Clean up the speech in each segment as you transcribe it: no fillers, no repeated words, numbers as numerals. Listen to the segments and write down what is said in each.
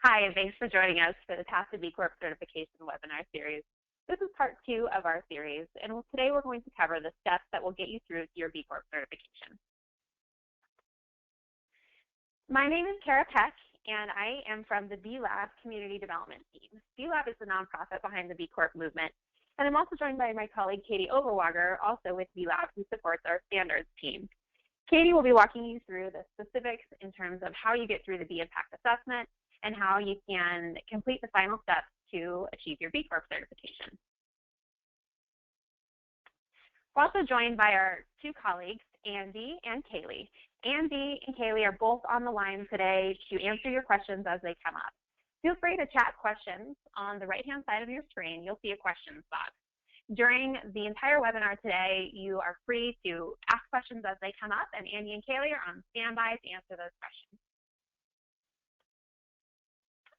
Hi, and thanks for joining us for the Path to B Corp Certification webinar series. This is part 2 of our series, and today we're going to cover the steps that will get you through to your B Corp certification. My name is Kara Peck, and I am from the B Lab Community Development Team. B Lab is the nonprofit behind the B Corp movement, and I'm also joined by my colleague Katie Overwager, also with B Lab, who supports our standards team. Katie will be walking you through the specifics in terms of how you get through the B Impact assessment and how you can complete the final steps to achieve your B Corp certification. We're also joined by our 2 colleagues, Andy and Kaylee. Andy and Kaylee are both on the line today to answer your questions as they come up. Feel free to chat questions. On the right-hand side of your screen, you'll see a questions box. During the entire webinar today, you are free to ask questions as they come up, and Andy and Kaylee are on standby to answer those questions.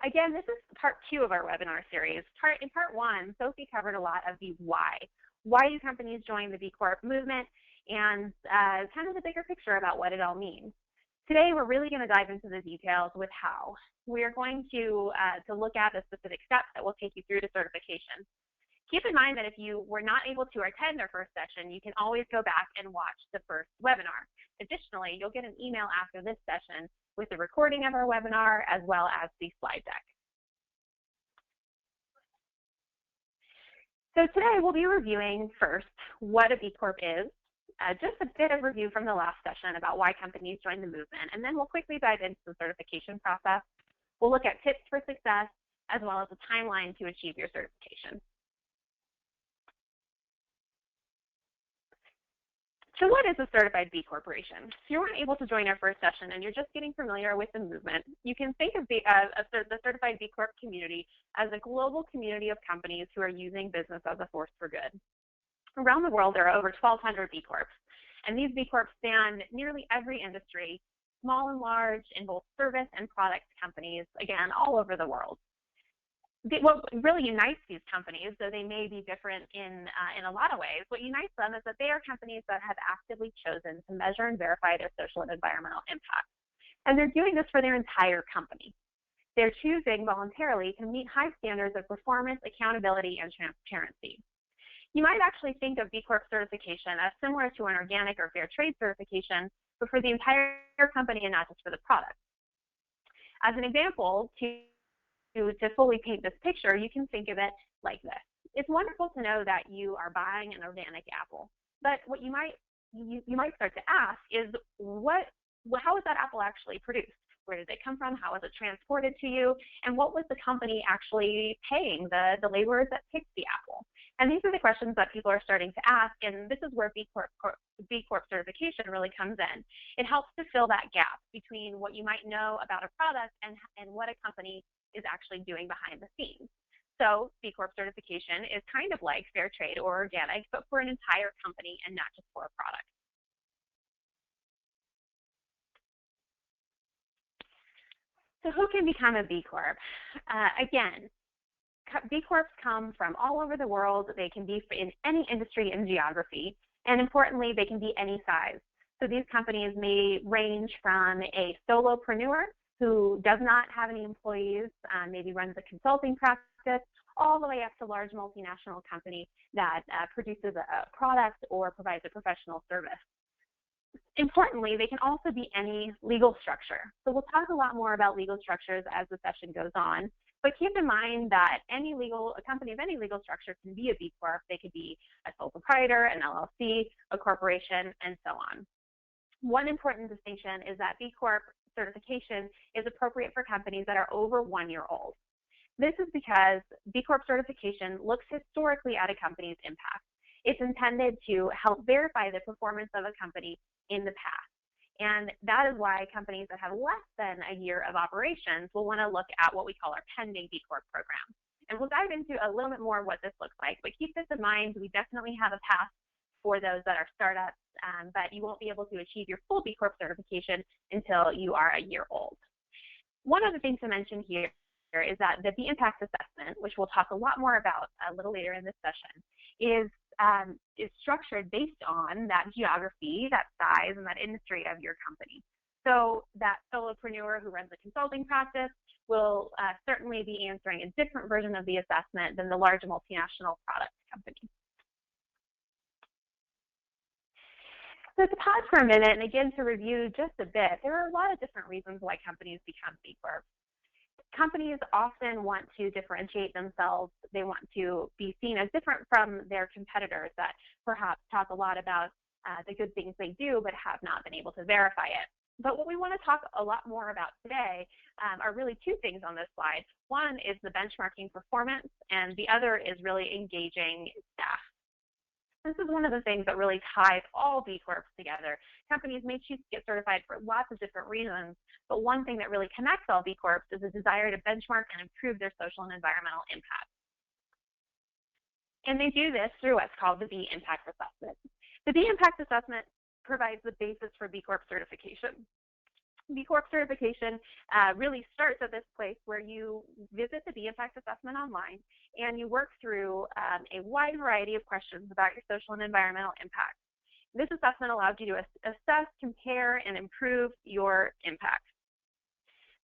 Again, this is part 2 of our webinar series. In part 1, Sophie covered a lot of the why. Why do companies join the B Corp movement, and kind of the bigger picture about what it all means. Today, we're really going to dive into the details with how. We are going to look at the specific steps that will take you through to certification. Keep in mind that if you were not able to attend our first session, you can always go back and watch the first webinar. Additionally, you'll get an email after this session with the recording of our webinar as well as the slide deck. So today we'll be reviewing first what a B Corp is, just a bit of review from the last session about why companies join the movement, and then we'll quickly dive into the certification process. We'll look at tips for success as well as a timeline to achieve your certification. So what is a certified B Corporation? If you weren't able to join our first session and you're just getting familiar with the movement, you can think of the certified B Corp community as a global community of companies who are using business as a force for good. Around the world, there are over 1,200 B Corps, and these B Corps span nearly every industry, small and large, in both service and product companies, again, all over the world. What really unites these companies, though they may be different in a lot of ways, what unites them is that they are companies that have actively chosen to measure and verify their social and environmental impact. And they're doing this for their entire company. They're choosing voluntarily to meet high standards of performance, accountability, and transparency. You might actually think of B Corp certification as similar to an organic or fair trade certification, but for the entire company and not just for the product. As an example, to fully paint this picture, you can think of it like this. It's wonderful to know that you are buying an organic apple, but what you might start to ask is, how is that apple actually produced? Where did it come from? How was it transported to you? And what was the company actually paying the laborers that picked the apple? And these are the questions that people are starting to ask, and this is where B Corp certification really comes in. It helps to fill that gap between what you might know about a product and what a company is actually doing behind the scenes. So B Corp certification is kind of like fair trade or organic, but for an entire company and not just for a product. So who can become a B Corp? Again, B Corps come from all over the world. They can be in any industry and geography, and importantly, they can be any size. So these companies may range from a solopreneur who does not have any employees, maybe runs a consulting practice, all the way up to large multinational company that produces a product or provides a professional service. Importantly, they can also be any legal structure. So we'll talk a lot more about legal structures as the session goes on, but keep in mind that a company of any legal structure can be a B Corp. They could be a sole proprietor, an LLC, a corporation, and so on. One important distinction is that B Corp certification is appropriate for companies that are over 1 year old. This is because B Corp certification looks historically at a company's impact. It's intended to help verify the performance of a company in the past. And that is why companies that have less than a year of operations will want to look at what we call our pending B Corp program. And we'll dive into a little bit more what this looks like, but keep this in mind, we definitely have a path for those that are startups, but you won't be able to achieve your full B Corp certification until you are a year old. One of the things to mention here is that the B Impact assessment, which we'll talk a lot more about a little later in this session, is structured based on that geography, that size, and that industry of your company. So that solopreneur who runs a consulting practice will certainly be answering a different version of the assessment than the large multinational product company. So to pause for a minute and again to review just a bit, there are a lot of different reasons why companies become B Corp. Companies often want to differentiate themselves. They want to be seen as different from their competitors that perhaps talk a lot about the good things they do but have not been able to verify it. But what we want to talk a lot more about today are really two things on this slide. One is the benchmarking performance, and the other is really engaging staff. This is one of the things that really ties all B Corps together. Companies may choose to get certified for lots of different reasons, but one thing that really connects all B Corps is a desire to benchmark and improve their social and environmental impact. And they do this through what's called the B Impact Assessment. The B Impact Assessment provides the basis for B Corp certification. B Corp certification really starts at this place where you visit the B Impact Assessment online and you work through a wide variety of questions about your social and environmental impact. This assessment allows you to assess, compare, and improve your impact.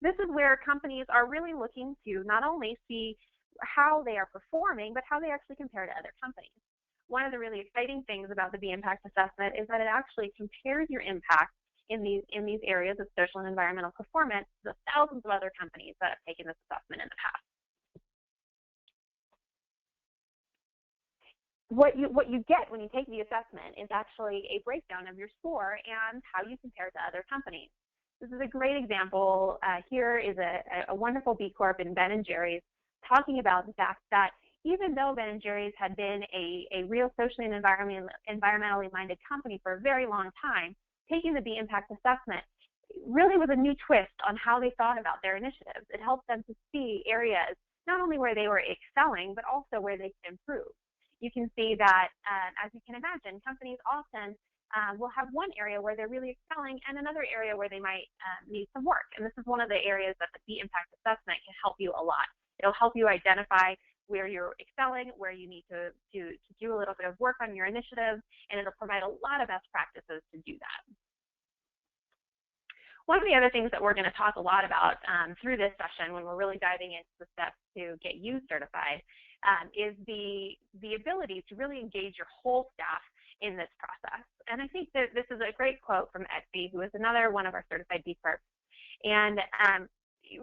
This is where companies are really looking to not only see how they are performing, but how they actually compare to other companies. One of the really exciting things about the B Impact Assessment is that it actually compares your impact in these areas of social and environmental performance to the thousands of other companies that have taken this assessment in the past. What you get when you take the assessment is actually a breakdown of your score and how you compare to other companies. This is a great example. Here is a wonderful B Corp in Ben & Jerry's talking about the fact that even though Ben & Jerry's had been a real socially and environmentally minded company for a very long time, taking the B Impact Assessment really was a new twist on how they thought about their initiatives. It helped them to see areas not only where they were excelling, but also where they could improve. You can see that, as you can imagine, companies often will have one area where they're really excelling and another area where they might need some work. And this is one of the areas that the B Impact Assessment can help you a lot. It'll help you identify where you're excelling, where you need to do a little bit of work on your initiatives, and it'll provide a lot of best practices to do that. One of the other things that we're going to talk a lot about through this session when we're really diving into the steps to get you certified is the ability to really engage your whole staff in this process. And I think that this is a great quote from Etsy, who is another one of our certified B Corps. And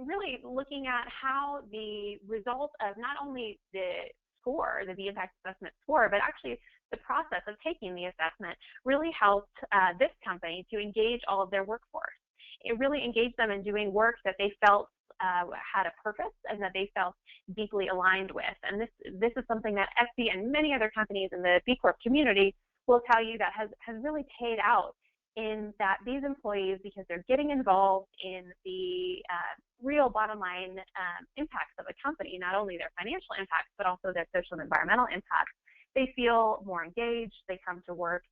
really looking at how the result of not only the score, the B Impact Assessment score, but actually the process of taking the assessment really helped this company to engage all of their workforce. It really engaged them in doing work that they felt had a purpose and that they felt deeply aligned with. And this is something that Etsy and many other companies in the B Corp community will tell you that has really paid out in that these employees, because they're getting involved in the real bottom line impacts of a company, not only their financial impacts, but also their social and environmental impacts, they feel more engaged, they come to work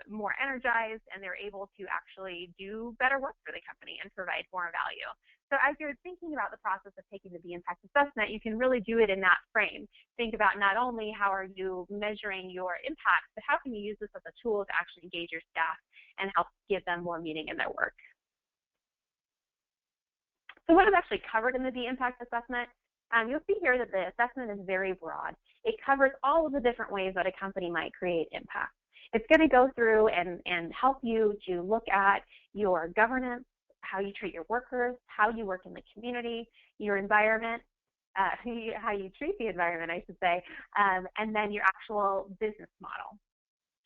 more energized, and they're able to actually do better work for the company and provide more value. So as you're thinking about the process of taking the B Impact Assessment, you can really do it in that frame. Think about not only how are you measuring your impact, but how can you use this as a tool to actually engage your staff and help give them more meaning in their work. So what is actually covered in the B Impact Assessment? You'll see here that the assessment is very broad. It covers all of the different ways that a company might create impact. It's going to go through and help you to look at your governance, how you treat your workers, how you work in the community, your environment, how you treat the environment, I should say, and then your actual business model.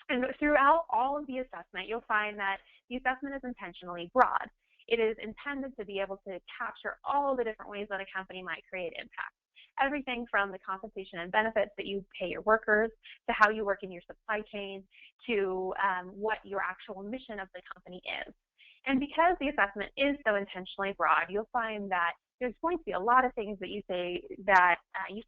And throughout all of the assessment, you'll find that the assessment is intentionally broad. It is intended to be able to capture all the different ways that a company might create impact. Everything from the compensation and benefits that you pay your workers, to how you work in your supply chain, to what your actual mission of the company is. And because the assessment is so intentionally broad, you'll find that there's going to be a lot of things that you say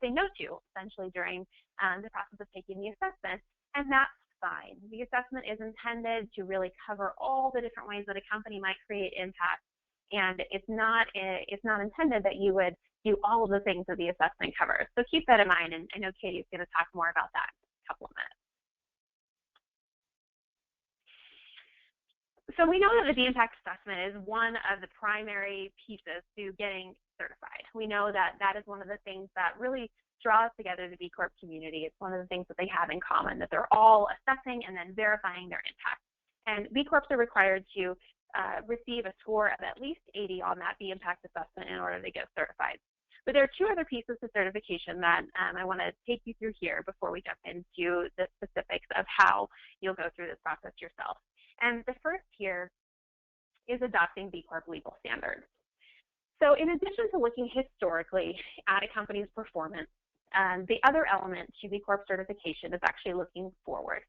no to, essentially, during the process of taking the assessment, and that's fine. The assessment is intended to really cover all the different ways that a company might create impact, and it's not intended that you would do all of the things that the assessment covers. So keep that in mind, and I know Katie's going to talk more about that in a couple of minutes. So we know that the B Impact Assessment is one of the primary pieces to getting certified. We know that that is one of the things that really draws together the B Corp community. It's one of the things that they have in common, that they're all assessing and then verifying their impact. And B Corps are required to receive a score of at least 80 on that B Impact Assessment in order to get certified. But there are two other pieces of certification that I want to take you through here before we jump into the specifics of how you'll go through this process yourself. And the first here is adopting B Corp legal standards. So in addition to looking historically at a company's performance, the other element to B Corp certification is actually looking forward.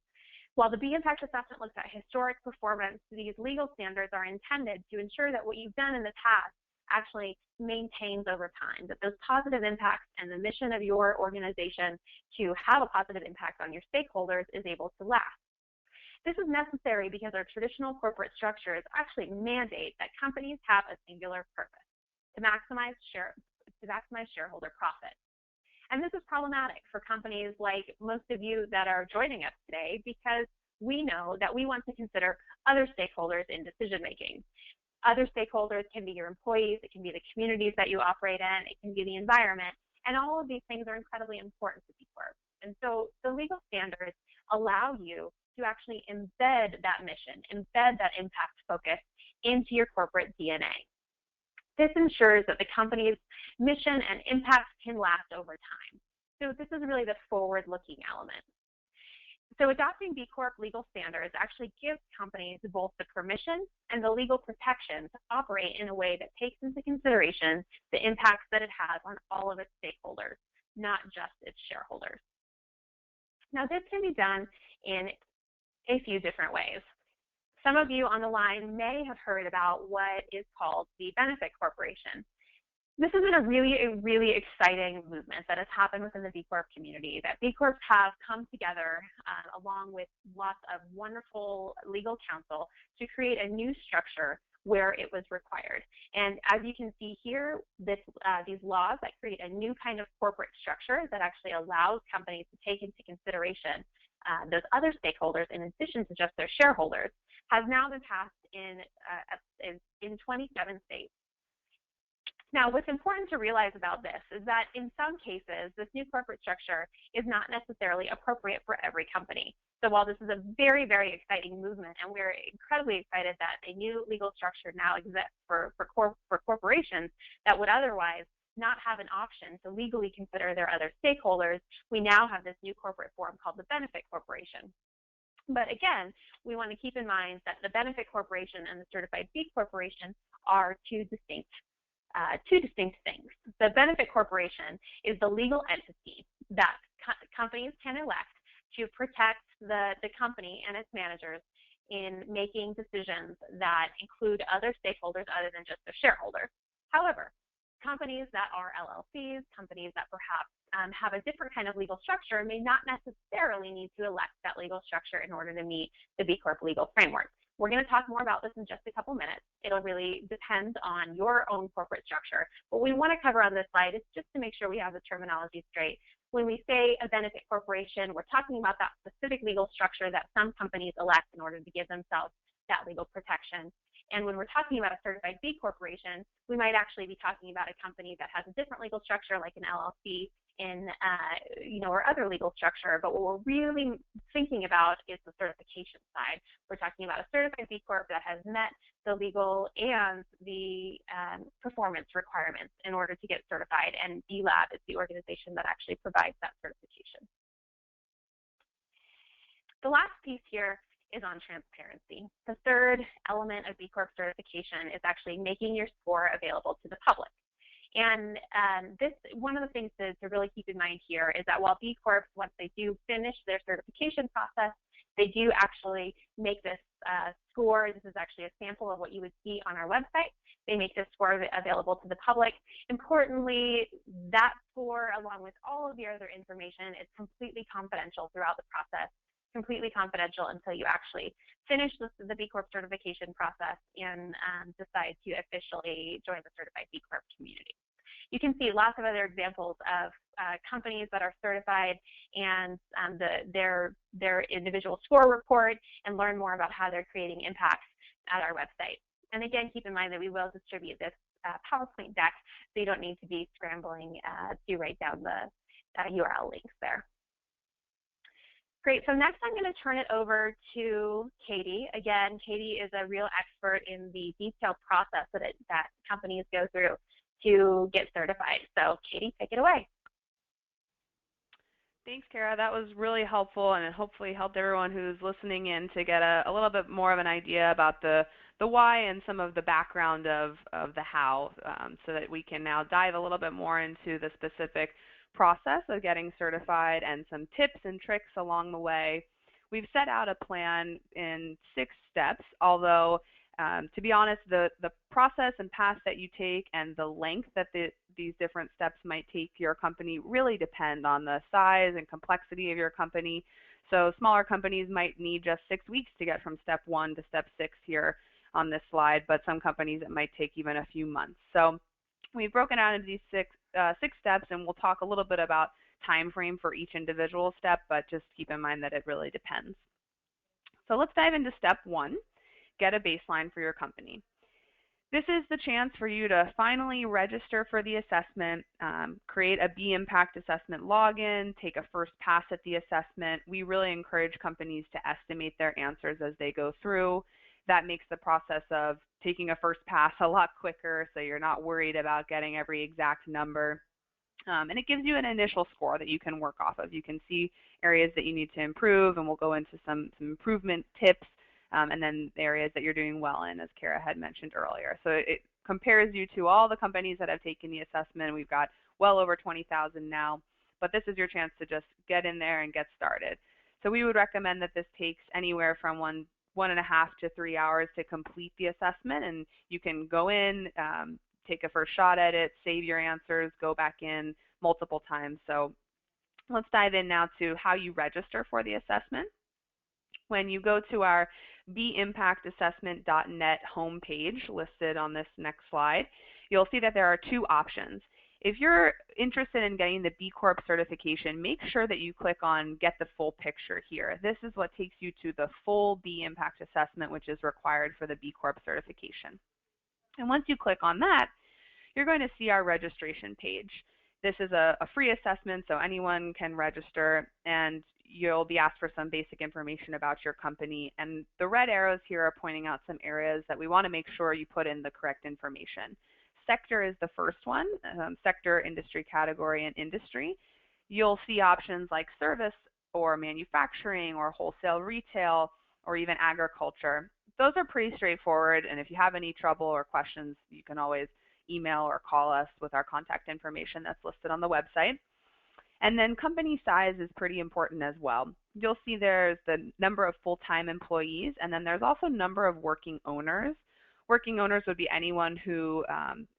While the B Impact Assessment looks at historic performance, these legal standards are intended to ensure that what you've done in the past actually maintains over time, that those positive impacts and the mission of your organization to have a positive impact on your stakeholders is able to last. This is necessary because our traditional corporate structures actually mandate that companies have a singular purpose, to maximize shareholder profit. And this is problematic for companies like most of you that are joining us today, because we know that we want to consider other stakeholders in decision making. Other stakeholders can be your employees, it can be the communities that you operate in, it can be the environment, and all of these things are incredibly important to B Corp. And so the legal standards allow you to actually embed that mission, embed that impact focus into your corporate DNA. This ensures that the company's mission and impact can last over time. So this is really the forward-looking element. So adopting B Corp legal standards actually gives companies both the permission and the legal protection to operate in a way that takes into consideration the impacts that it has on all of its stakeholders, not just its shareholders. Now, this can be done in a few different ways. Some of you on the line may have heard about what is called the benefit corporation. This has been a really exciting movement that has happened within the B Corp community, that B Corps have come together along with lots of wonderful legal counsel to create a new structure where it was required. And as you can see here, these laws that create a new kind of corporate structure that actually allows companies to take into consideration those other stakeholders in addition to just their shareholders, has now been passed in 27 states. Now, what's important to realize about this is that in some cases, this new corporate structure is not necessarily appropriate for every company. So while this is a very exciting movement, and we're incredibly excited that a new legal structure now exists for corporations that would otherwise not have an option to legally consider their other stakeholders, we now have this new corporate form called the benefit corporation. But again, we want to keep in mind that the benefit corporation and the certified B corporation are two distinct things. The benefit corporation is the legal entity that companies can elect to protect the company and its managers in making decisions that include other stakeholders other than just their shareholders. However, companies that are LLCs, companies that perhaps have a different kind of legal structure may not necessarily need to elect that legal structure in order to meet the B Corp legal framework. We're going to talk more about this in just a couple minutes. It'll really depend on your own corporate structure. What we want to cover on this slide is just to make sure we have the terminology straight. When we say a benefit corporation, we're talking about that specific legal structure that some companies elect in order to give themselves that legal protection. And when we're talking about a certified B corporation, we might actually be talking about a company that has a different legal structure, like an LLC, or other legal structure. But what we're really thinking about is the certification side. We're talking about a certified B Corp that has met the legal and the performance requirements in order to get certified, and B-Lab is the organization that actually provides that certification. The last piece here is on transparency. The third element of B Corp certification is actually making your score available to the public. And one of the things to really keep in mind here is that while B Corps, once they do finish their certification process, they do actually make this score. This is actually a sample of what you would see on our website. They make this score available to the public. Importantly, that score, along with all of your other information, is completely confidential throughout the process. Completely confidential until you actually finish the B Corp certification process and decide to officially join the certified B Corp community. You can see lots of other examples of companies that are certified and their individual score report, and learn more about how they're creating impacts at our website. And again, keep in mind that we will distribute this PowerPoint deck, so you don't need to be scrambling to write down the URL links there. Great, so next I'm going to turn it over to Katie. Again, Katie is a real expert in the detailed process that companies go through to get certified. So Katie, take it away. Thanks, Kara. That was really helpful, and it hopefully helped everyone who's listening in to get a little bit more of an idea about the why and some of the background of the how, so that we can now dive a little bit more into the specific process of getting certified and some tips and tricks along the way. We've set out a plan in 6 steps, although to be honest, the process and path that you take and the length that these different steps might take your company really depend on the size and complexity of your company. So smaller companies might need just 6 weeks to get from step 1 to step 6 here on this slide, but some companies it might take even a few months. So we've broken out into these six steps, and we'll talk a little bit about time frame for each individual step, but just keep in mind that it really depends. So let's dive into step 1, get a baseline for your company. This is the chance for you to finally register for the assessment, create a B Impact Assessment login, take a first pass at the assessment. We really encourage companies to estimate their answers as they go through. That makes the process of taking a first pass a lot quicker, so you're not worried about getting every exact number. And it gives you an initial score that you can work off of. You can see areas that you need to improve, and we'll go into some improvement tips, and then the areas that you're doing well in, as Kara had mentioned earlier. So it compares you to all the companies that have taken the assessment. We've got well over 20,000 now, but this is your chance to just get in there and get started. So we would recommend that this takes anywhere from 1.5 to 3 hours to complete the assessment, and you can go in, take a first shot at it, save your answers, go back in multiple times. So let's dive in now to how you register for the assessment. When you go to our bimpactassessment.net homepage listed on this next slide, you'll see that there are 2 options. If you're interested in getting the B Corp certification, make sure that you click on Get the Full Picture here. This is what takes you to the full B Impact Assessment, which is required for the B Corp certification. And once you click on that, you're going to see our registration page. This is a free assessment, so anyone can register, and you'll be asked for some basic information about your company. And the red arrows here are pointing out some areas that we want to make sure you put in the correct information. Sector is the first one, sector, industry, category, and industry. You'll see options like service or manufacturing or wholesale retail or even agriculture. Those are pretty straightforward, and if you have any trouble or questions, you can always email or call us with our contact information that's listed on the website. And then company size is pretty important as well. You'll see there's the number of full-time employees, and then there's also number of working owners. Working owners would be anyone who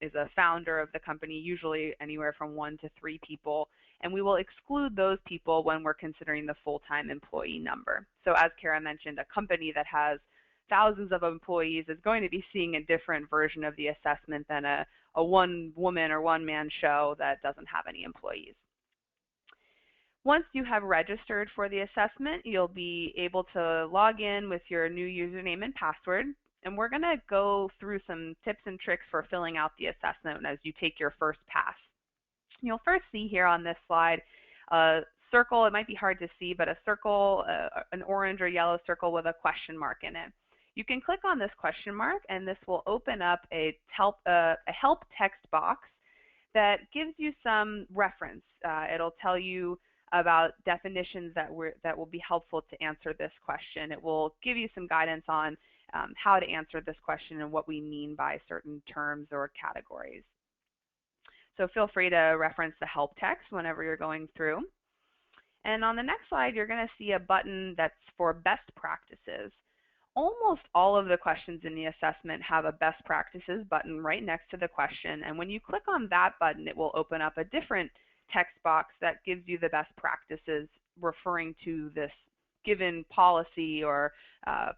is a founder of the company, usually anywhere from 1 to 3 people, and we will exclude those people when we're considering the full-time employee number. So as Kara mentioned, a company that has thousands of employees is going to be seeing a different version of the assessment than a one-woman or one-man show that doesn't have any employees. Once you have registered for the assessment, you'll be able to log in with your new username and password, and we're going to go through some tips and tricks for filling out the assessment as you take your first pass. You'll first see here on this slide a circle. It might be hard to see, but a circle, an orange or yellow circle with a question mark in it. You can click on this question mark, and this will open up a help text box that gives you some reference. It'll tell you about definitions that will be helpful to answer this question. It will give you some guidance on how to answer this question and what we mean by certain terms or categories. So feel free to reference the help text whenever you're going through. And on the next slide, you're going to see a button that's for best practices. Almost all of the questions in the assessment have a best practices button right next to the question. And when you click on that button, it will open up a different text box that gives you the best practices referring to this given policy or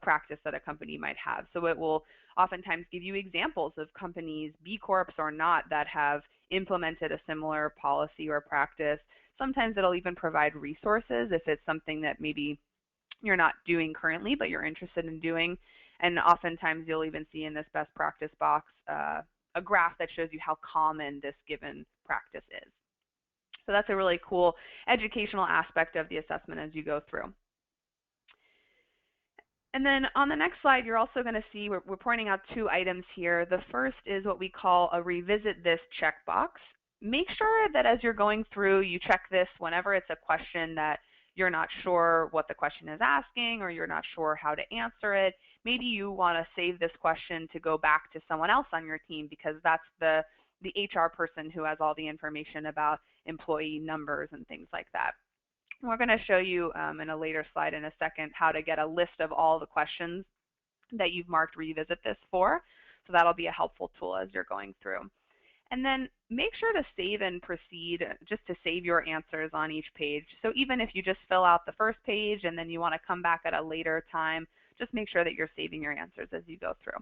practice that a company might have. So it will oftentimes give you examples of companies, B Corps or not, that have implemented a similar policy or practice. Sometimes it'll even provide resources if it's something that maybe you're not doing currently, but you're interested in doing. And oftentimes you'll even see in this best practice box a graph that shows you how common this given practice is. So that's a really cool educational aspect of the assessment as you go through. And then on the next slide, you're also going to see we're pointing out two items here. The first is what we call a revisit this checkbox. Make sure that as you're going through, you check this whenever it's a question that you're not sure what the question is asking or you're not sure how to answer it. Maybe you want to save this question to go back to someone else on your team because that's the HR person who has all the information about employee numbers and things like that. We're going to show you in a later slide in a second how to get a list of all the questions that you've marked revisit this for. So that'll be a helpful tool as you're going through. And then make sure to save and proceed just to save your answers on each page. So even if you just fill out the first page and then you want to come back at a later time, just make sure that you're saving your answers as you go through.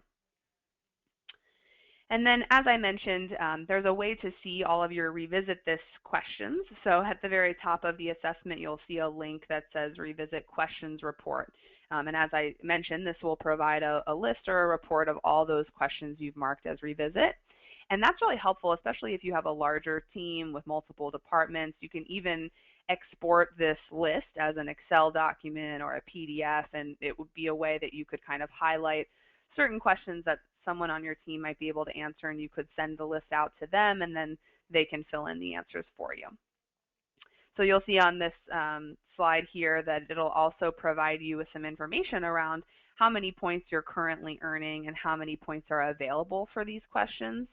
And then, as I mentioned, there's a way to see all of your revisit this questions. So at the very top of the assessment, you'll see a link that says revisit questions report. And as I mentioned, this will provide a list or a report of all those questions you've marked as revisit. And that's really helpful, especially if you have a larger team with multiple departments. You can even export this list as an Excel document or a PDF, and it would be a way that you could kind of highlight certain questions that someone on your team might be able to answer, and you could send the list out to them, and then they can fill in the answers for you. So you'll see on this slide here that it'll also provide you with some information around how many points you're currently earning and how many points are available for these questions.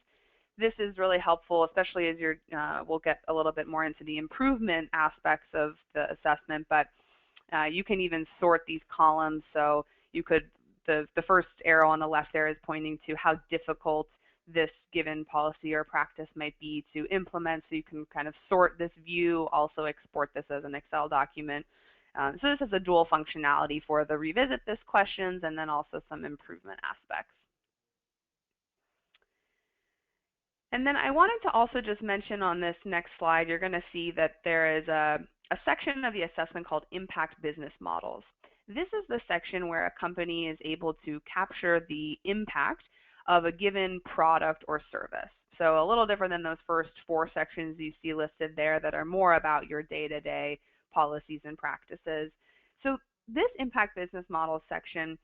This is really helpful, especially as you're, we'll get a little bit more into the improvement aspects of the assessment, but you can even sort these columns. So you could, the first arrow on the left there is pointing to how difficult this given policy or practice might be to implement, so you can kind of sort this view, also export this as an Excel document. So this is a dual functionality for the revisit this questions and then also some improvement aspects. And then I wanted to also just mention on this next slide, you're going to see that there is a section of the assessment called Impact Business Models. This is the section where a company is able to capture the impact of a given product or service. So a little different than those first four sections you see listed there that are more about your day-to-day policies and practices. So this Impact Business Models section,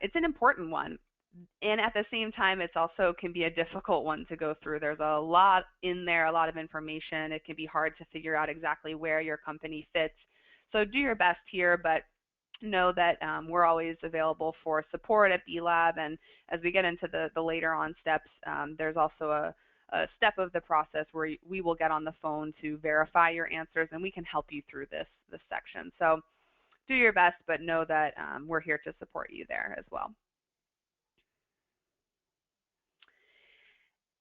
it's an important one. And at the same time, it's also can be a difficult one to go through. There's a lot in there, a lot of information. It can be hard to figure out exactly where your company fits. So do your best here, but know that we're always available for support at B Lab. And as we get into the later on steps, there's also a step of the process where we will get on the phone to verify your answers, and we can help you through this section. So do your best, but know that we're here to support you there as well.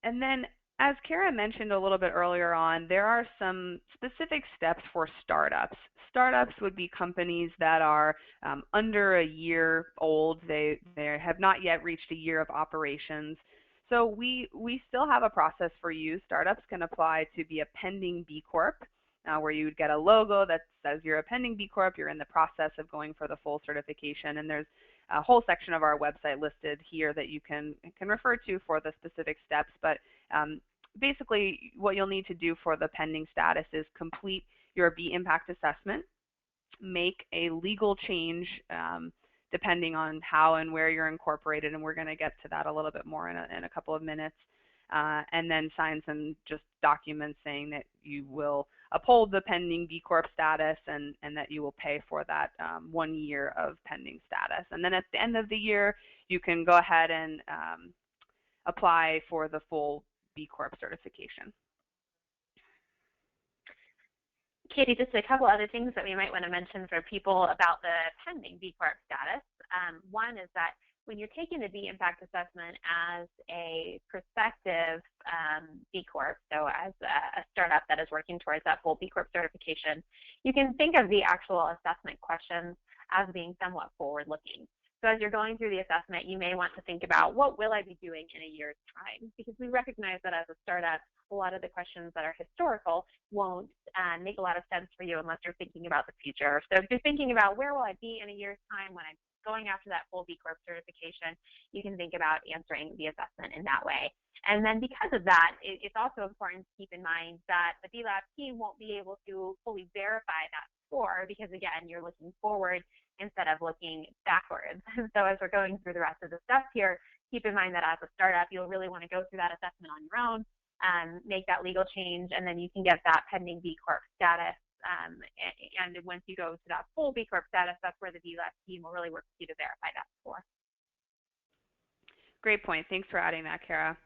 And then, as Kara mentioned a little bit earlier on, there are some specific steps for startups. Startups would be companies that are under a year old. They have not yet reached a year of operations. So we still have a process for you. Startups can apply to be a pending B Corp, where you would get a logo that says you're a pending B Corp, you're in the process of going for the full certification, and there's a whole section of our website listed here that you can refer to for the specific steps. But basically, what you'll need to do for the pending status is complete your B Impact assessment, make a legal change depending on how and where you're incorporated, and we're going to get to that a little bit more in a couple of minutes, and then sign some just documents saying that you will uphold the pending B Corp status and that you will pay for that 1 year of pending status. And then at the end of the year, you can go ahead and apply for the full B Corp certification. Katie, just a couple other things that we might want to mention for people about the pending B Corp status. One is that when you're taking the B Impact assessment as a prospective B Corp, so as a startup that is working towards that full B Corp certification, you can think of the actual assessment questions as being somewhat forward-looking. So as you're going through the assessment, you may want to think about what will I be doing in a year's time? Because we recognize that as a startup, a lot of the questions that are historical won't make a lot of sense for you unless you're thinking about the future. So if you're thinking about where will I be in a year's time when I'm going after that full B Corp certification, you can think about answering the assessment in that way. And then because of that, it's also important to keep in mind that the B-Lab team won't be able to fully verify that score because, again, you're looking forward instead of looking backwards. So as we're going through the rest of the steps here, keep in mind that as a startup, you'll really want to go through that assessment on your own, make that legal change, and then you can get that pending B Corp status. And once you go to that full B Corp status, that's where the B-Lab team will really work with you to verify that score. Great point. Thanks for adding that, Kara.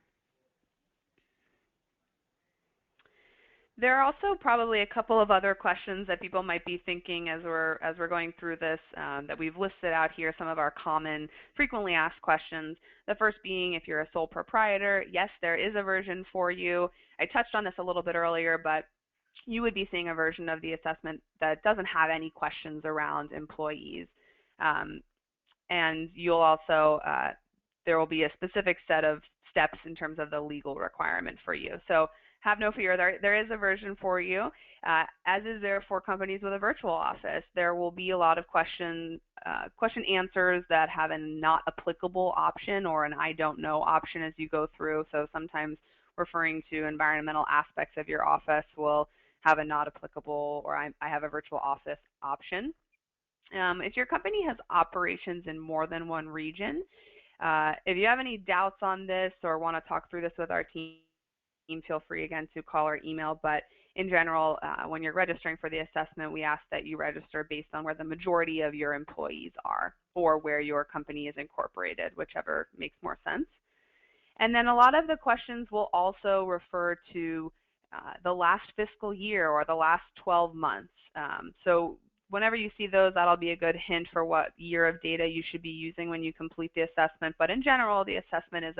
There are also probably a couple of other questions that people might be thinking as we're going through this that we've listed out here, some of our common, frequently asked questions. The first being if you're a sole proprietor, yes, there is a version for you. I touched on this a little bit earlier, but you would be seeing a version of the assessment that doesn't have any questions around employees. And you'll also, there will be a specific set of steps in terms of the legal requirement for you. So have no fear, there is a version for you, as is there for companies with a virtual office. There will be a lot of question answers that have a not applicable option or an I don't know option as you go through. So sometimes referring to environmental aspects of your office will have a not applicable or I have a virtual office option. If your company has operations in more than one region, if you have any doubts on this or want to talk through this with our team, feel free again to call or email. But in general, when you're registering for the assessment, we ask that you register based on where the majority of your employees are or where your company is incorporated, whichever makes more sense. And then a lot of the questions will also refer to the last fiscal year or the last 12 months. So whenever you see those, that'll be a good hint for what year of data you should be using when you complete the assessment. But in general, the assessment is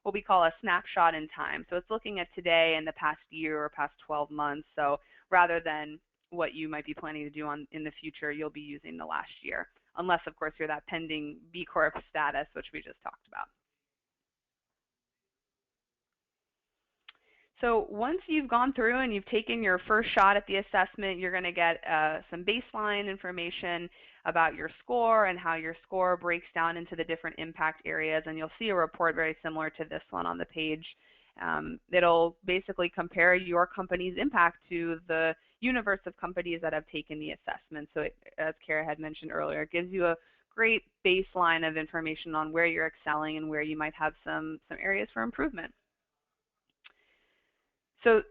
what we call a snapshot in time. So it's looking at today and the past year or past 12 months. So rather than what you might be planning to do in the future, you'll be using the last year, unless, of course, you're that pending B Corp status, which we just talked about. So once you've gone through and you've taken your first shot at the assessment, you're going to get some baseline information about your score and how your score breaks down into the different impact areas. And you'll see a report very similar to this one on the page. It'll basically compare your company's impact to the universe of companies that have taken the assessment. So as Kara had mentioned earlier, it gives you a great baseline of information on where you're excelling and where you might have some areas for improvement. So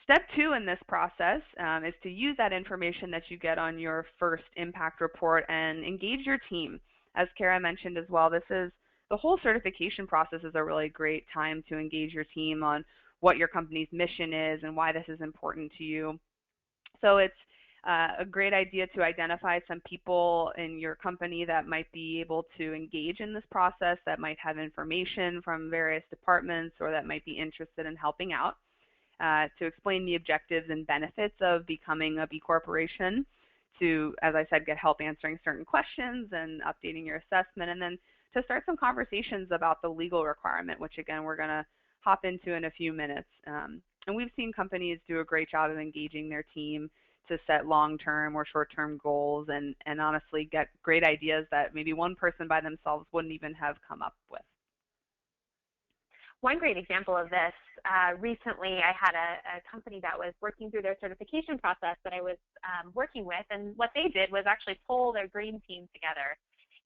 step 2 in this process is to use that information that you get on your first impact report and engage your team. As Kara mentioned as well, the whole certification process is a really great time to engage your team on what your company's mission is and why this is important to you. So it's a great idea to identify some people in your company that might be able to engage in this process, that might have information from various departments or that might be interested in helping out. To explain the objectives and benefits of becoming a B Corporation, to, as I said, get help answering certain questions and updating your assessment, and then to start some conversations about the legal requirement, which again we're going to hop into in a few minutes. And we've seen companies do a great job of engaging their team to set long-term or short-term goals and honestly get great ideas that maybe one person by themselves wouldn't even have come up with. One great example of this, recently I had a company that was working through their certification process that I was working with, and what they did was actually pull their green team together.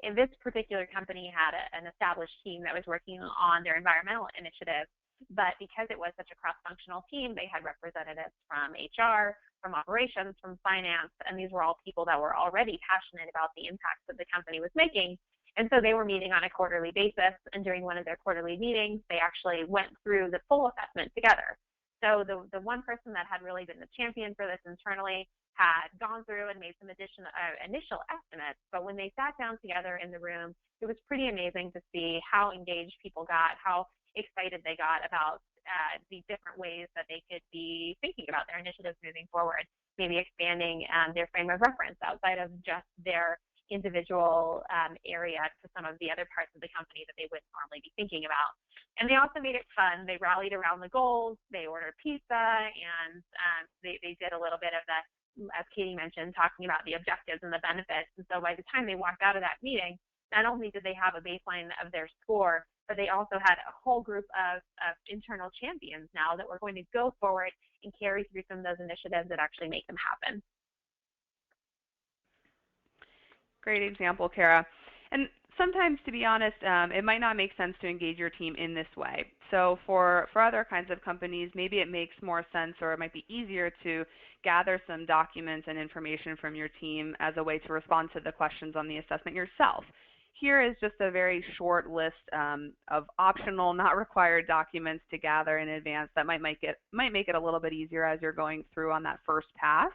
And this particular company had an established team that was working on their environmental initiative, but because it was such a cross-functional team, they had representatives from HR, from operations, from finance, and these were all people that were already passionate about the impacts that the company was making. And so they were meeting on a quarterly basis, and during one of their quarterly meetings, they actually went through the full assessment together. So the one person that had really been the champion for this internally had gone through and made some initial estimates, but when they sat down together in the room, it was pretty amazing to see how engaged people got, how excited they got about the different ways that they could be thinking about their initiatives moving forward, maybe expanding their frame of reference outside of just their individual area to some of the other parts of the company that they wouldn't normally be thinking about. And they also made it fun. They rallied around the goals, they ordered pizza, and they did a little bit of as Katie mentioned, talking about the objectives and the benefits. And so by the time they walked out of that meeting, not only did they have a baseline of their score, but they also had a whole group of internal champions now that were going to go forward and carry through some of those initiatives that actually make them happen. Great example, Kara. And sometimes, to be honest, it might not make sense to engage your team in this way. So for other kinds of companies, maybe it makes more sense, or it might be easier to gather some documents and information from your team as a way to respond to the questions on the assessment yourself. Here is just a very short list of optional, not required documents to gather in advance that might make it a little bit easier as you're going through on that first pass.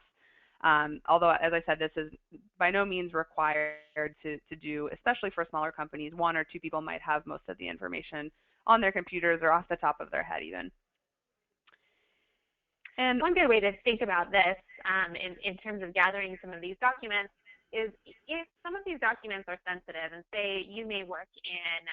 Although, as I said, this is by no means required to do, especially for smaller companies. One or two people might have most of the information on their computers or off the top of their head even. And one good way to think about this in terms of gathering some of these documents is if some of these documents are sensitive, and say you may work in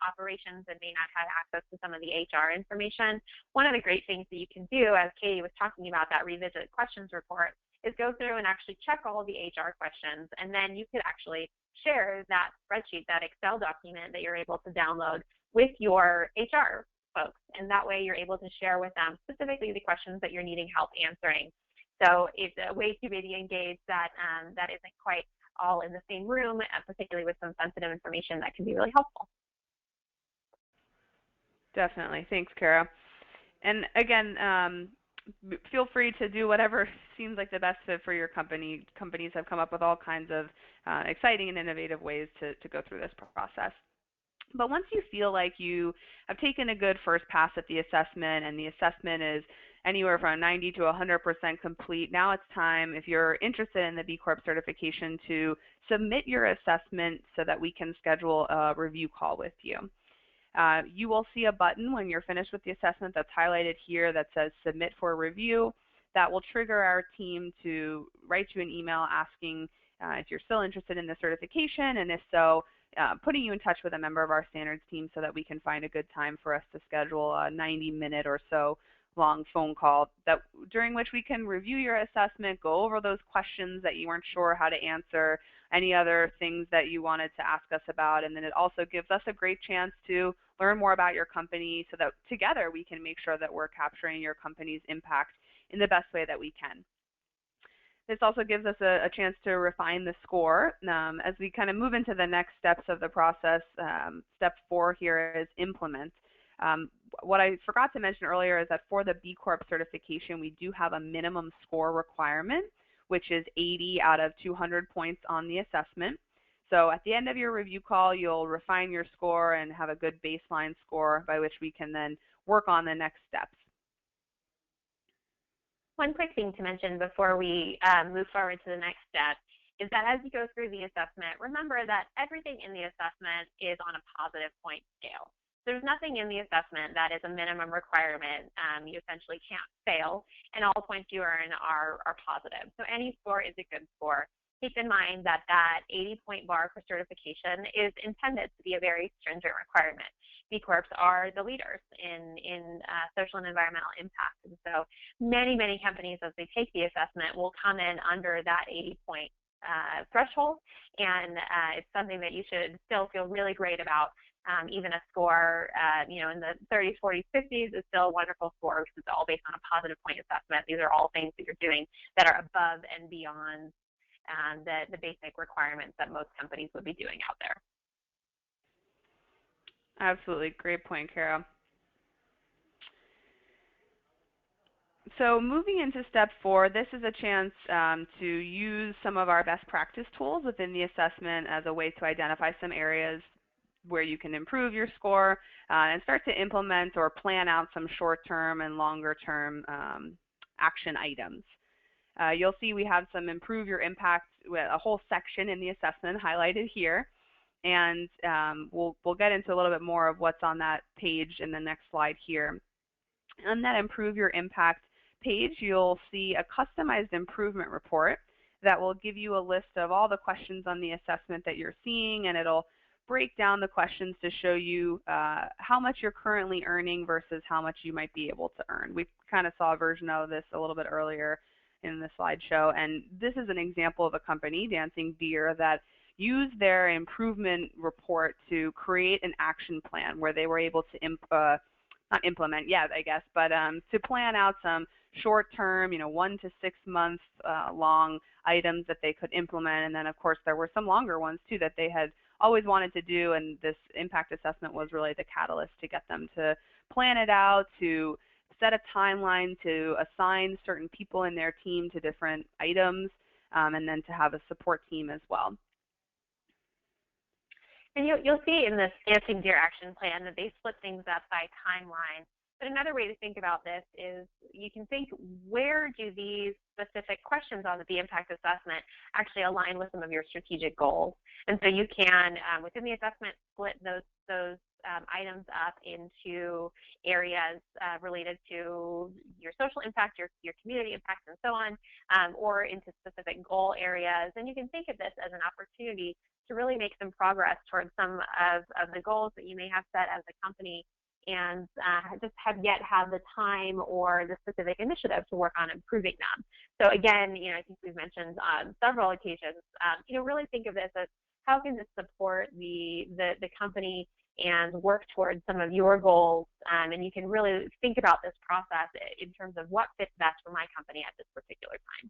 operations and may not have access to some of the HR information, one of the great things that you can do, as Katie was talking about that revisit questions report, is go through and actually check all the HR questions, and then you could actually share that spreadsheet, that Excel document that you're able to download with your HR folks, and that way you're able to share with them specifically the questions that you're needing help answering. So if a way to maybe engage that that isn't quite all in the same room, particularly with some sensitive information, that can be really helpful. Definitely. Thanks, Kara. And again, feel free to do whatever seems like the best fit for your company. Companies have come up with all kinds of exciting and innovative ways to go through this process. But once you feel like you have taken a good first pass at the assessment, and the assessment is anywhere from 90 to 100% complete, now it's time, if you're interested in the B Corp certification, to submit your assessment so that we can schedule a review call with you. You will see a button when you're finished with the assessment that's highlighted here that says Submit for Review. That will trigger our team to write you an email asking if you're still interested in the certification, and if so, putting you in touch with a member of our standards team so that we can find a good time for us to schedule a 90-minute or so long phone call during which we can review your assessment, go over those questions that you weren't sure how to answer, any other things that you wanted to ask us about, and then it also gives us a great chance to learn more about your company so that together we can make sure that we're capturing your company's impact in the best way that we can. This also gives us a chance to refine the score. As we kind of move into the next steps of the process, step 4 here is implement. What I forgot to mention earlier is that for the B Corp certification, we do have a minimum score requirement, which is 80 out of 200 points on the assessment. So at the end of your review call, you'll refine your score and have a good baseline score by which we can then work on the next steps. One quick thing to mention before we move forward to the next step is that as you go through the assessment, remember that everything in the assessment is on a positive point scale. There's nothing in the assessment that is a minimum requirement. You essentially can't fail, and all points you earn are positive. So any score is a good score. Keep in mind that that 80-point bar for certification is intended to be a very stringent requirement. B Corps are the leaders in social and environmental impact, and so many companies, as they take the assessment, will come in under that 80-point threshold, and it's something that you should still feel really great about. Even a score, in the 30s, 40s, 50s is still a wonderful score because it's all based on a positive point assessment. These are all things that you're doing that are above and beyond the basic requirements that most companies would be doing out there. Absolutely. Great point, Kara. So moving into step 4, this is a chance to use some of our best practice tools within the assessment as a way to identify some areas where you can improve your score and start to implement or plan out some short-term and longer-term action items. You'll see we have some improve your impact, a whole section in the assessment highlighted here, and we'll get into a little bit more of what's on that page in the next slide here. On that improve your impact page, you'll see a customized improvement report that will give you a list of all the questions on the assessment that you're seeing, and it'll break down the questions to show you how much you're currently earning versus how much you might be able to earn. We kind of saw a version of this a little bit earlier in the slideshow. And this is an example of a company, Dancing Deer, that used their improvement report to create an action plan where they were able to not implement yet, I guess, but to plan out some short-term, 1 to 6 month long items that they could implement. And then, of course, there were some longer ones too that they had always wanted to do, and this impact assessment was really the catalyst to get them to plan it out, to set a timeline, to assign certain people in their team to different items, and then to have a support team as well. And you'll see in this Dancing Deer action plan that they split things up by timeline. But another way to think about this is you can think, where do these specific questions on the impact assessment actually align with some of your strategic goals? And so you can, within the assessment, split those items up into areas related to your social impact, your community impact, and so on, or into specific goal areas. And you can think of this as an opportunity to really make some progress towards some of the goals that you may have set as a company, and just have yet had the time or the specific initiative to work on improving them. So again, I think we've mentioned on several occasions, really think of this as, how can this support the company and work towards some of your goals, and you can really think about this process in terms of what fits best for my company at this particular time.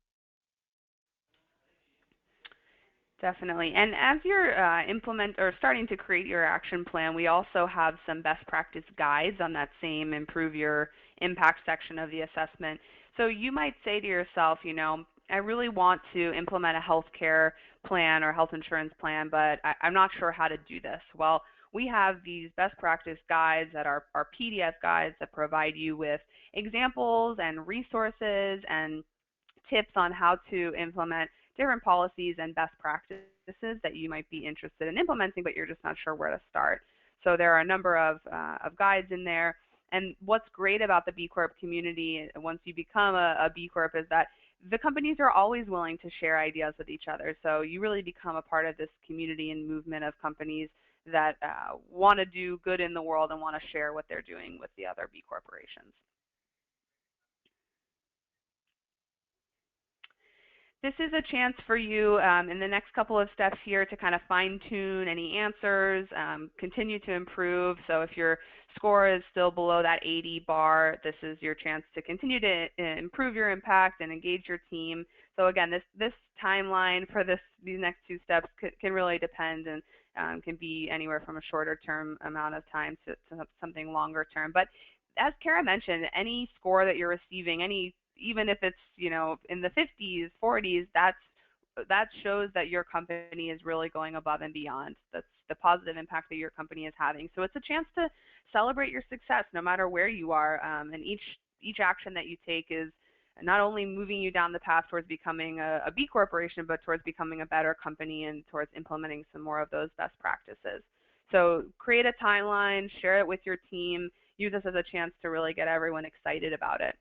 Definitely. And as you're starting to create your action plan, we also have some best practice guides on that same Improve Your Impact section of the assessment. So you might say to yourself, I really want to implement a healthcare plan or health insurance plan, but I'm not sure how to do this. Well, we have these best practice guides that are PDF guides that provide you with examples and resources and tips on how to implement different policies and best practices that you might be interested in implementing, but you're just not sure where to start. So there are a number of guides in there. And what's great about the B Corp community once you become a B Corp is that the companies are always willing to share ideas with each other. So you really become a part of this community and movement of companies that want to do good in the world and want to share what they're doing with the other B corporations. This is a chance for you in the next couple of steps here to kind of fine-tune any answers, continue to improve. So if your score is still below that 80 bar, this is your chance to continue to improve your impact and engage your team. So again, this timeline for these next two steps can really depend, and can be anywhere from a shorter term amount of time to something longer term. But as Kara mentioned, any score that you're receiving, even if it's in the 50s, 40s, that shows that your company is really going above and beyond. That's the positive impact that your company is having. So it's a chance to celebrate your success no matter where you are, and each action that you take is not only moving you down the path towards becoming a B corporation, but towards becoming a better company and towards implementing some more of those best practices. So create a timeline, share it with your team, use this as a chance to really get everyone excited about it.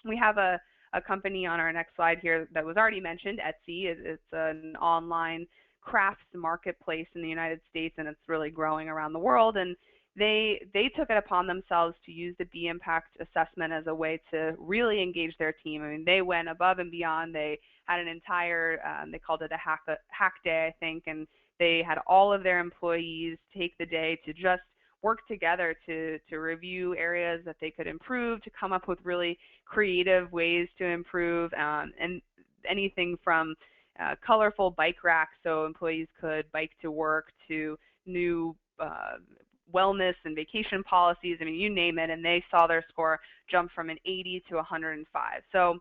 We have a company on our next slide here that was already mentioned, Etsy. It's an online crafts marketplace in the United States, and it's really growing around the world. And they took it upon themselves to use the B Impact assessment as a way to really engage their team. I mean, they went above and beyond. They had an entire, they called it a hack day, I think, and they had all of their employees take the day to just work together to review areas that they could improve, to come up with really creative ways to improve, and anything from colorful bike racks so employees could bike to work, to new wellness and vacation policies. I mean, you name it, and they saw their score jump from an 80 to 105. So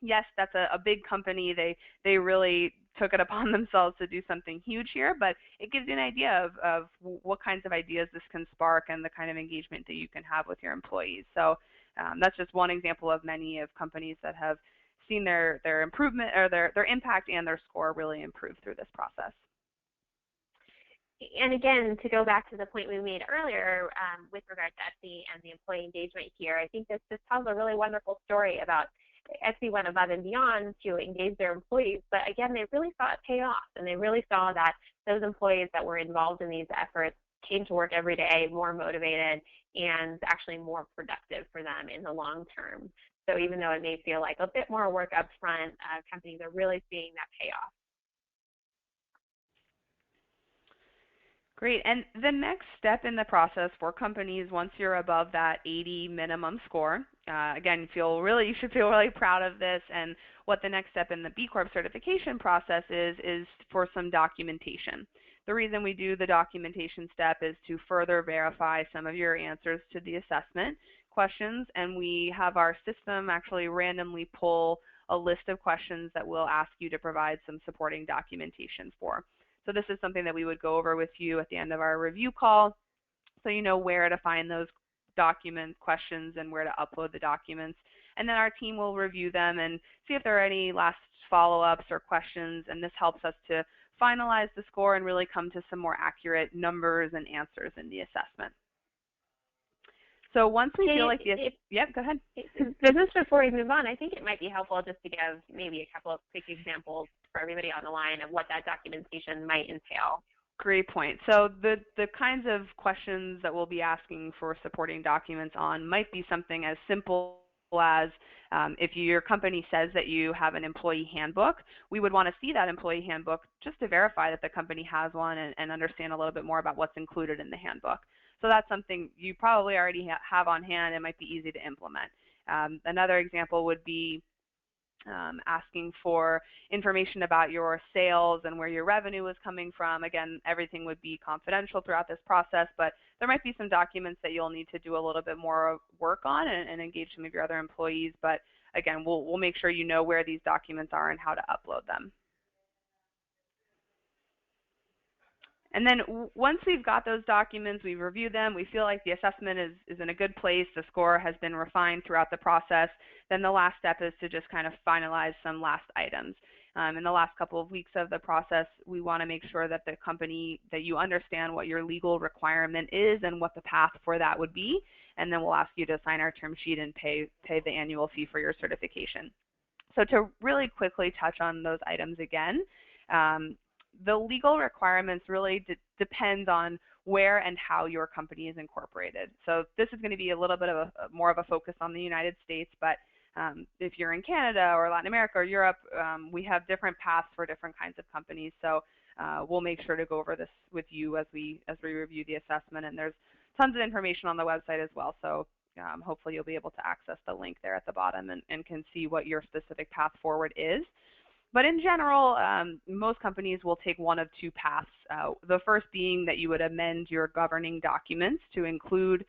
yes, that's a big company. They really took it upon themselves to do something huge here, but it gives you an idea of what kinds of ideas this can spark and the kind of engagement that you can have with your employees. So that's just one example of many of companies that have seen their improvement, or their impact and their score really improve through this process. And again, to go back to the point we made earlier with regard to Etsy and the employee engagement here, I think this tells a really wonderful story about Etsy went above and beyond to engage their employees, but again, they really saw it pay off, and they really saw that those employees that were involved in these efforts came to work every day more motivated and actually more productive for them in the long term. So even though it may feel like a bit more work up front, companies are really seeing that payoff. Great. And the next step in the process for companies, once you're above that 80 minimum score, again, you should feel really proud of this. And what the next step in the B Corp certification process is for some documentation. The reason we do the documentation step is to further verify some of your answers to the assessment questions, and we have our system actually randomly pull a list of questions that we'll ask you to provide some supporting documentation for. So this is something that we would go over with you at the end of our review call, so you know where to find those document questions and where to upload the documents. And then our team will review them and see if there are any last follow-ups or questions, and this helps us to finalize the score and really come to some more accurate numbers and answers in the assessment. So once we feel like yep, go ahead. Just before we move on, I think it might be helpful just to give maybe a couple of quick examples for everybody on the line of what that documentation might entail. Great point. So the kinds of questions that we'll be asking for supporting documents on might be something as simple as if your company says that you have an employee handbook, we would want to see that employee handbook just to verify that the company has one and understand a little bit more about what's included in the handbook. So that's something you probably already have on hand and might be easy to implement. Another example would be asking for information about your sales and where your revenue is coming from. Again, everything would be confidential throughout this process, but there might be some documents that you'll need to do a little bit more work on and engage some of your other employees. But again, we'll make sure you know where these documents are and how to upload them. And then once we've got those documents, we've reviewed them, we feel like the assessment is in a good place, the score has been refined throughout the process, then the last step is to just kind of finalize some last items. In the last couple of weeks of the process, we want to make sure that the company, that you understand what your legal requirement is and what the path for that would be, and then we'll ask you to sign our term sheet and pay the annual fee for your certification. So to really quickly touch on those items again, the legal requirements really depends on where and how your company is incorporated. So this is going to be a little bit of more of a focus on the United States, but if you're in Canada or Latin America or Europe, we have different paths for different kinds of companies. So we'll make sure to go over this with you as we review the assessment, and there's tons of information on the website as well. So hopefully you'll be able to access the link there at the bottom and can see what your specific path forward is. But in general, most companies will take one of two paths. The first being that you would amend your governing documents to include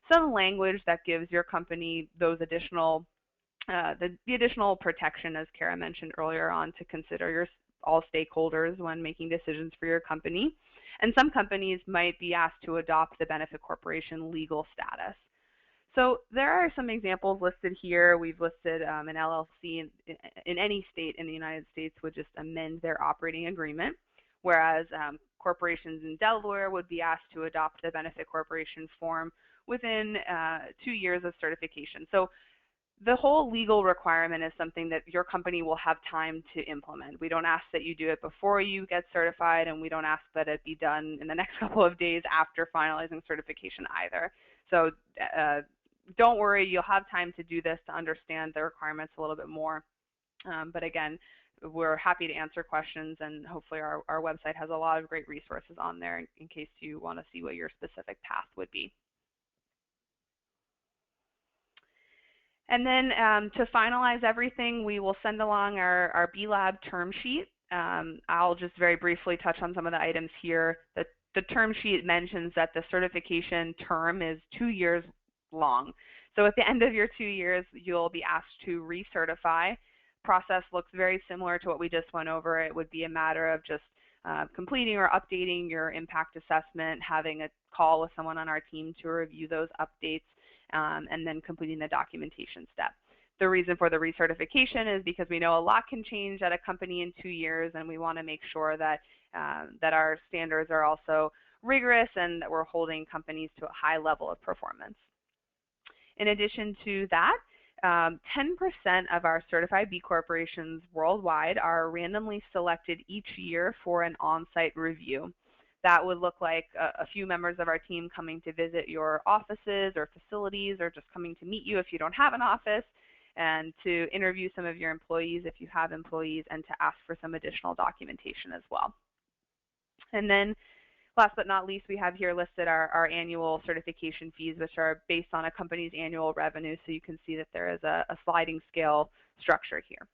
some language that gives your company those additional, the additional protection, as Kara mentioned earlier on, to consider all stakeholders when making decisions for your company. And some companies might be asked to adopt the benefit corporation legal status. So there are some examples listed here. We've listed an LLC in any state in the United States would just amend their operating agreement, whereas corporations in Delaware would be asked to adopt the benefit corporation form within 2 years of certification. So the whole legal requirement is something that your company will have time to implement. We don't ask that you do it before you get certified, and we don't ask that it be done in the next couple of days after finalizing certification either. So don't worry, you'll have time to do this to understand the requirements a little bit more. But again, we're happy to answer questions, and hopefully our website has a lot of great resources on there in case you want to see what your specific path would be. And then to finalize everything, we will send along our B-Lab term sheet. I'll just very briefly touch on some of the items here. The term sheet mentions that the certification term is 2 years long. So at the end of your 2 years, you'll be asked to recertify. Process looks very similar to what we just went over. It would be a matter of just completing or updating your impact assessment, having a call with someone on our team to review those updates, and then completing the documentation step. The reason for the recertification is because we know a lot can change at a company in 2 years, and we want to make sure that that our standards are also rigorous and that we're holding companies to a high level of performance. In addition to that, 10% of our certified B corporations worldwide are randomly selected each year for an on-site review. That would look like a few members of our team coming to visit your offices or facilities, or just coming to meet you if you don't have an office. and to interview some of your employees if you have employees, and to ask for some additional documentation as well. And then last but not least, we have here listed our annual certification fees, which are based on a company's annual revenue, so you can see that there is a sliding scale structure here.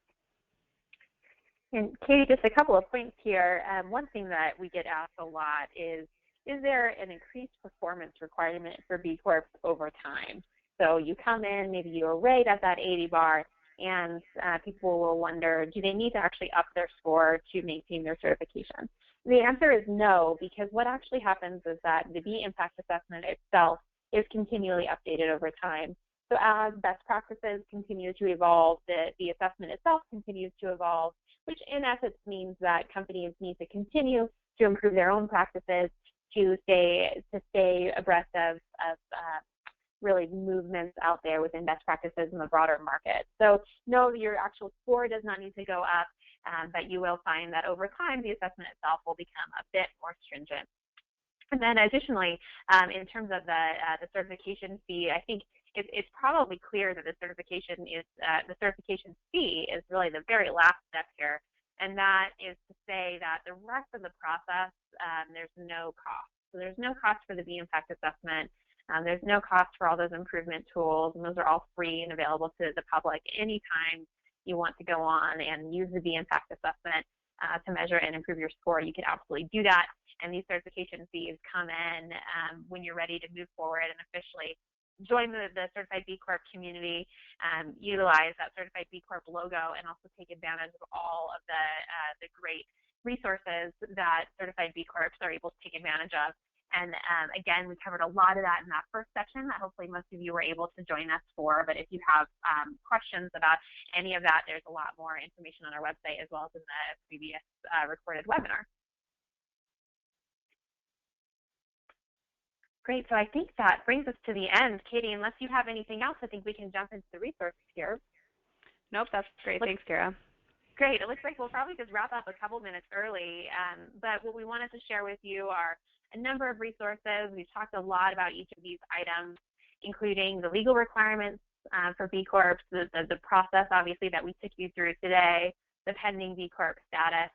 And Katie, just a couple of points here. One thing that we get asked a lot is there an increased performance requirement for B Corps over time? So you come in, maybe you're right at that 80 bar, and people will wonder, do they need to actually up their score to maintain their certification? The answer is no, because what actually happens is that the B Impact Assessment itself is continually updated over time. So as best practices continue to evolve, the assessment itself continues to evolve, which in essence means that companies need to continue to improve their own practices to stay abreast of really movements out there within best practices in the broader market. So no, your actual score does not need to go up, but you will find that over time the assessment itself will become a bit more stringent. And then additionally, in terms of the certification fee, I think it's probably clear that the certification fee is really the very last step here, and that is to say that the rest of the process, there's no cost. So there's no cost for the B Impact Assessment. There's no cost for all those improvement tools, and those are all free and available to the public anytime you want to go on and use the B Impact Assessment to measure and improve your score. You can absolutely do that, and these certification fees come in when you're ready to move forward and officially join the Certified B Corp community, utilize that Certified B Corp logo, and also take advantage of all of the great resources that Certified B Corps are able to take advantage of. And again, we covered a lot of that in that first section that hopefully most of you were able to join us for. But if you have questions about any of that, there's a lot more information on our website as well as in the previous recorded webinar. Great, so I think that brings us to the end. Katie, unless you have anything else, I think we can jump into the resources here. Nope, that's great. Thanks, Kara. Great, it looks like we'll probably just wrap up a couple minutes early, but what we wanted to share with you are a number of resources. We've talked a lot about each of these items, including the legal requirements for B Corps, the process obviously that we took you through today, the pending B Corp status.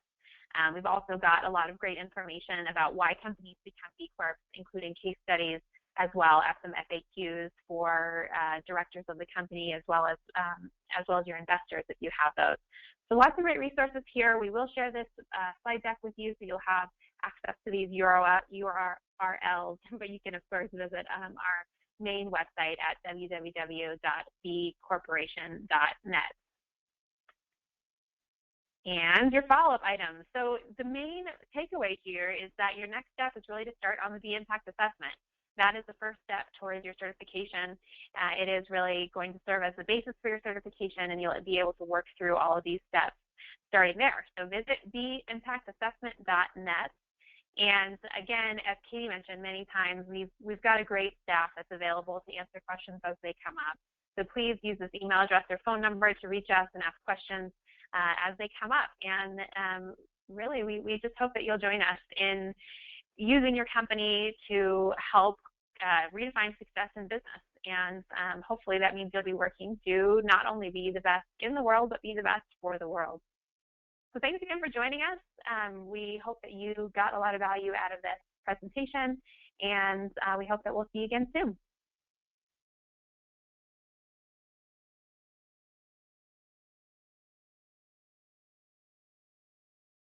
We've also got a lot of great information about why companies become B Corps, including case studies, as well as some FAQs for directors of the company, as well as your investors if you have those. So lots of great resources here. We will share this slide deck with you, so you'll have access to these URLs, but you can of course visit our main website at www.bcorporation.net. And your follow-up items. So the main takeaway here is that your next step is really to start on the B Impact Assessment. That is the first step towards your certification. It is really going to serve as the basis for your certification, and you'll be able to work through all of these steps starting there. So visit bimpactassessment.net. And again, as Katie mentioned many times, we've got a great staff that's available to answer questions as they come up. So please use this email address or phone number to reach us and ask questions as they come up. And really, we just hope that you'll join us in using your company to help redefine success in business. And hopefully that means you'll be working to not only be the best in the world, but be the best for the world. So thanks again for joining us. We hope that you got a lot of value out of this presentation, and we hope that we'll see you again soon.